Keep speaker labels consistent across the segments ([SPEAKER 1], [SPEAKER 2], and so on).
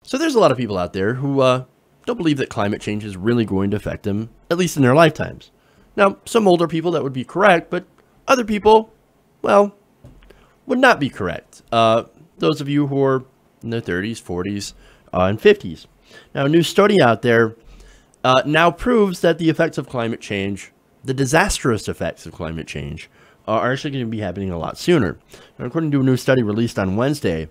[SPEAKER 1] So there's a lot of people out there who don't believe that climate change is really going to affect them, at least in their lifetimes. Now, some older people, that would be correct, but other people, well, would not be correct. Those of you who are in their 30s, 40s, and 50s. Now, a new study out there now proves that the effects of climate change, the disastrous effects of climate change, are actually going to be happening a lot sooner. Now, according to a new study released on Wednesday,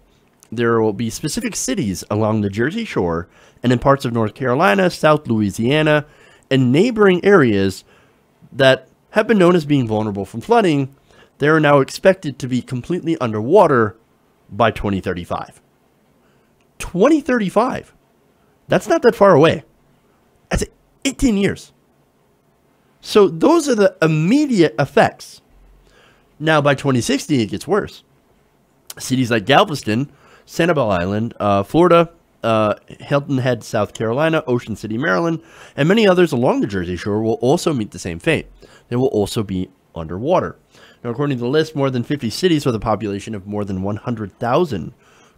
[SPEAKER 1] there will be specific cities along the Jersey Shore and in parts of North Carolina, South Louisiana, and neighboring areas that have been known as being vulnerable from flooding. They are now expected to be completely underwater by 2035. 2035. That's not that far away. That's 18 years. So those are the immediate effects. Now by 2060, it gets worse. Cities like Galveston, Sanibel Island, Florida, Hilton Head, South Carolina, Ocean City, Maryland, and many others along the Jersey Shore will also meet the same fate. They will also be underwater. Now, according to the list, more than 50 cities with a population of more than 100,000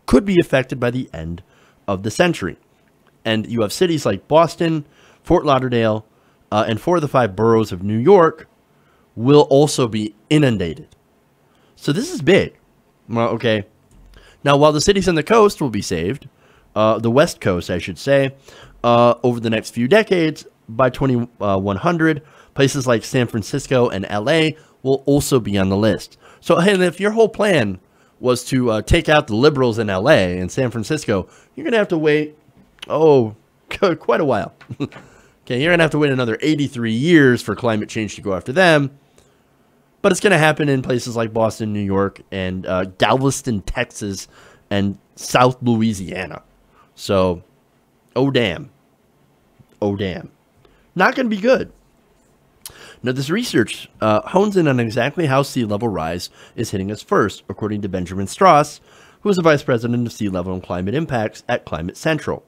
[SPEAKER 1] could be affected by the end of the century. And you have cities like Boston, Fort Lauderdale, and 4 of the 5 boroughs of New York will also be inundated. So this is big. Well, okay. Now, while the cities on the coast will be saved, the West Coast, I should say, over the next few decades, by 2100, places like San Francisco and LA will also be on the list. So, hey, if your whole plan was to take out the liberals in LA and San Francisco, you're going to have to wait, quite a while. Okay, you're going to have to wait another 83 years for climate change to go after them. But it's going to happen in places like Boston, New York, and Galveston, Texas, and South Louisiana. So, oh damn. Oh damn. Not going to be good. Now, this research hones in on exactly how sea level rise is hitting us first, according to Benjamin Strauss, who is the Vice President of Sea Level and Climate Impacts at Climate Central.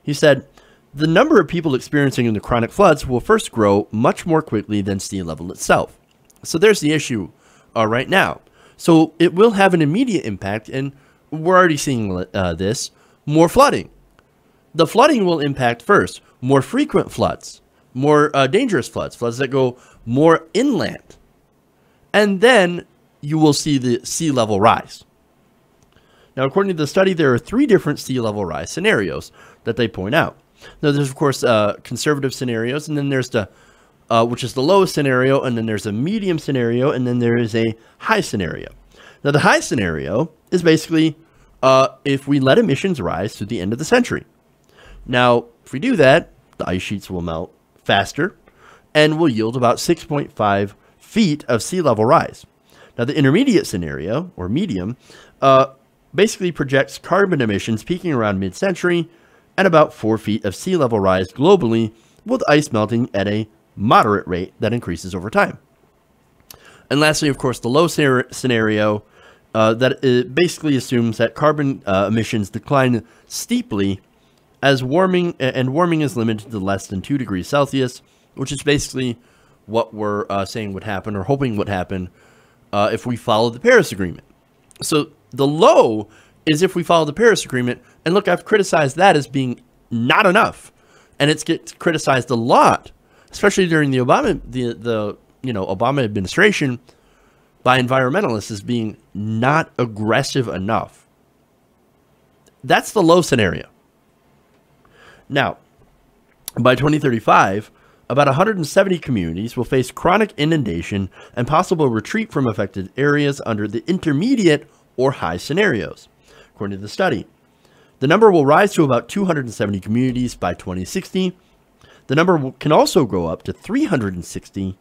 [SPEAKER 1] He said, the number of people experiencing the chronic floods will first grow much more quickly than sea level itself. So there's the issue right now. So it will have an immediate impact, and we're already seeing this, more flooding. The flooding will impact first, more frequent floods, more dangerous floods, floods that go more inland. And then you will see the sea level rise. Now, according to the study, there are 3 different sea level rise scenarios that they point out. Now, there's, of course, conservative scenarios, and then there's the which is the lowest scenario, and then there's a medium scenario, and then there is a high scenario. Now, the high scenario is basically if we let emissions rise to the end of the century. Now, if we do that, the ice sheets will melt faster and will yield about 6.5 feet of sea level rise. Now, the intermediate scenario, or medium, basically projects carbon emissions peaking around mid-century and about 4 feet of sea level rise globally, with ice melting at a moderate rate that increases over time. And lastly, of course, the low scenario that basically assumes that carbon emissions decline steeply as warming is limited to less than 2 degrees Celsius, which is basically what we're saying would happen, or hoping would happen, if we follow the Paris Agreement. So the low is if we follow the Paris Agreement, and look, I've criticized that as being not enough, and it gets criticized a lot, especially during the Obama administration, by environmentalists as being not aggressive enough. That's the low scenario. Now, by 2035, about 170 communities will face chronic inundation and possible retreat from affected areas under the intermediate or high scenarios, according to the study. The number will rise to about 270 communities by 2060. The number can also go up to 360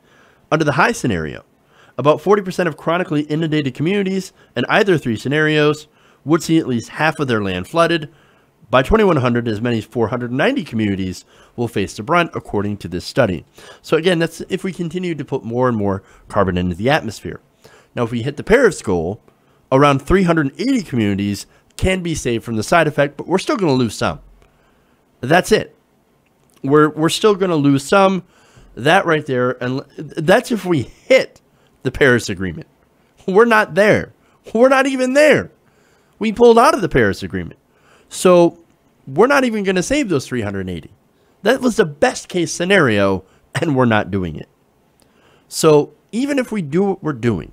[SPEAKER 1] under the high scenario. About 40% of chronically inundated communities in either 3 scenarios would see at least half of their land flooded. By 2100, as many as 490 communities will face the brunt, according to this study. So again, that's if we continue to put more and more carbon into the atmosphere. Now, if we hit the Paris goal, around 380 communities can be saved from the side effect, but we're still going to lose some. That's it. We're still going to lose some. That right there, and that's if we hit the Paris Agreement. We're not there. We're not even there. We pulled out of the Paris Agreement. So we're not even going to save those 380. That was the best case scenario, and we're not doing it. So even if we do what we're doing,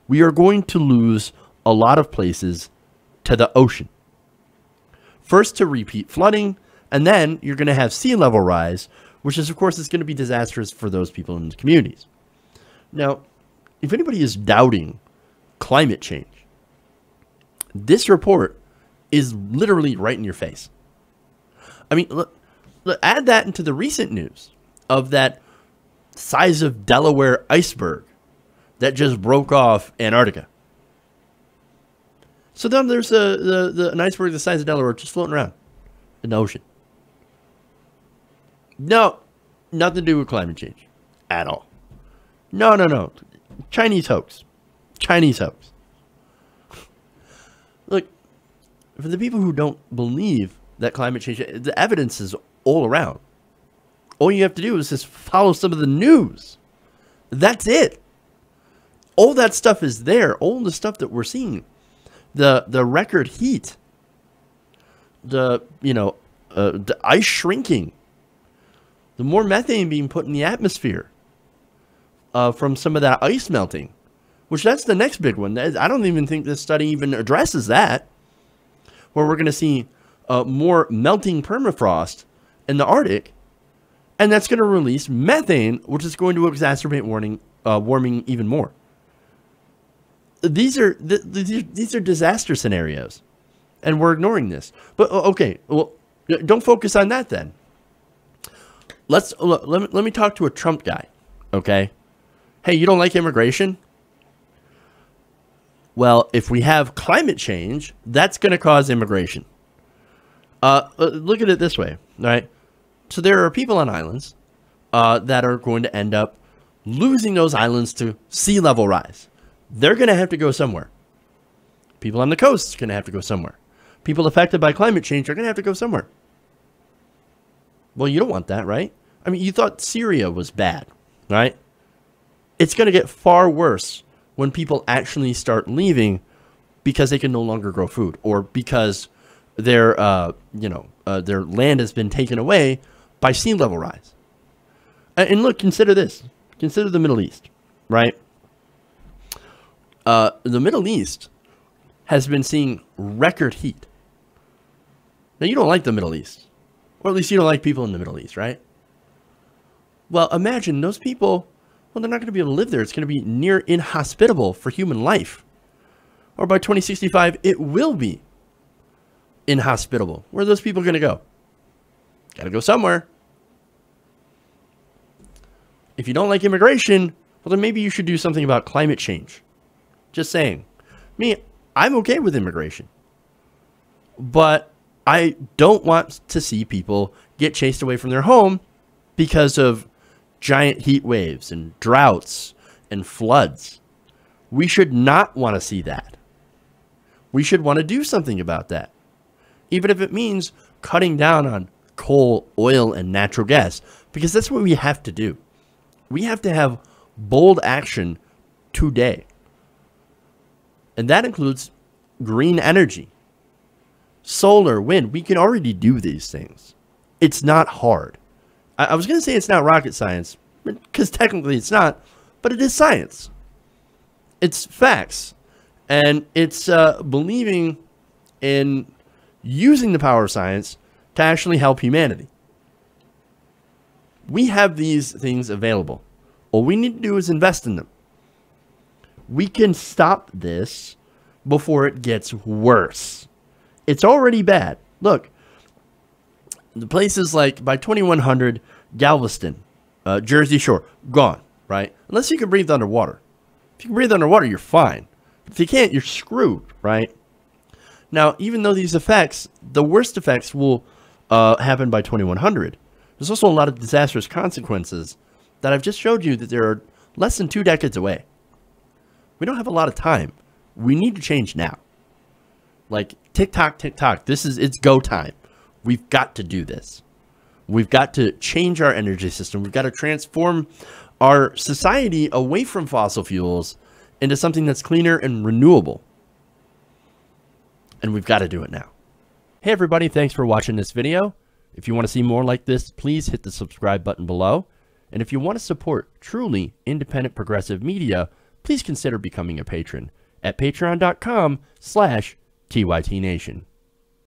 [SPEAKER 1] we are going to lose a lot of places to the ocean. First to repeat flooding, and then you're going to have sea level rise, which is, of course, is going to be disastrous for those people in the communities. Now, if anybody is doubting climate change, this report is literally right in your face. I mean, look, add that into the recent news of that size of Delaware iceberg that just broke off Antarctica. So then there's an iceberg the size of Delaware just floating around in the ocean. No, nothing to do with climate change at all. No. Chinese hoax. Chinese hoax. Look, for the people who don't believe that climate change, the evidence is all around. All you have to do is just follow some of the news. That's it. All that stuff is there. All the stuff that we're seeing. The record heat. The ice shrinking. The more methane being put in the atmosphere from some of that ice melting. Which that's the next big one. I don't even think this study even addresses that. Where we're going to see more melting permafrost in the Arctic. And that's going to release methane, which is going to exacerbate warming even more. These are disaster scenarios, and we're ignoring this. But okay, well, don't focus on that then. Let me talk to a Trump guy. Okay, hey, you don't like immigration? Well, if we have climate change, that's going to cause immigration. Look at it this way, right? So there are people on islands that are going to end up losing those islands to sea level rise. They're going to have to go somewhere. People on the coast are going to have to go somewhere. People affected by climate change are going to have to go somewhere. Well, you don't want that, right? I mean, you thought Syria was bad, right? It's going to get far worse when people actually start leaving because they can no longer grow food, or because their land has been taken away by sea level rise. And look, consider this. Consider the Middle East, right? The Middle East has been seeing record heat. Now, you don't like the Middle East. Or at least you don't like people in the Middle East, right? Well, imagine those people, well, they're not going to be able to live there. It's going to be near inhospitable for human life. Or by 2065, it will be inhospitable. Where are those people going to go? Got to go somewhere. If you don't like immigration, well, then maybe you should do something about climate change. Just saying. Me, I'm okay with immigration. But I don't want to see people get chased away from their home because of giant heat waves and droughts and floods. We should not want to see that. We should want to do something about that. Even if it means cutting down on coal, oil, and natural gas. Because that's what we have to do. We have to have bold action today. And that includes green energy, solar, wind. We can already do these things. It's not hard. I was going to say it's not rocket science, because technically it's not, but it is science. It's facts. And it's believing in using the power of science to actually help humanity. We have these things available. All we need to do is invest in them. We can stop this before it gets worse. It's already bad. Look, the places like by 2100, Galveston, Jersey Shore, gone, right? Unless you can breathe underwater. If you can breathe underwater, you're fine. But if you can't, you're screwed, right? Now, even though these effects, the worst effects will happen by 2100, there's also a lot of disastrous consequences that I've just showed you that they're less than 2 decades away. We don't have a lot of time. We need to change now. Like, tick-tock, tick-tock. It's go time. We've got to do this. We've got to change our energy system. We've got to transform our society away from fossil fuels into something that's cleaner and renewable. And we've got to do it now. Hey everybody, thanks for watching this video. If you want to see more like this, please hit the subscribe button below. And if you want to support truly independent progressive media, please consider becoming a patron at patreon.com/TYTNation.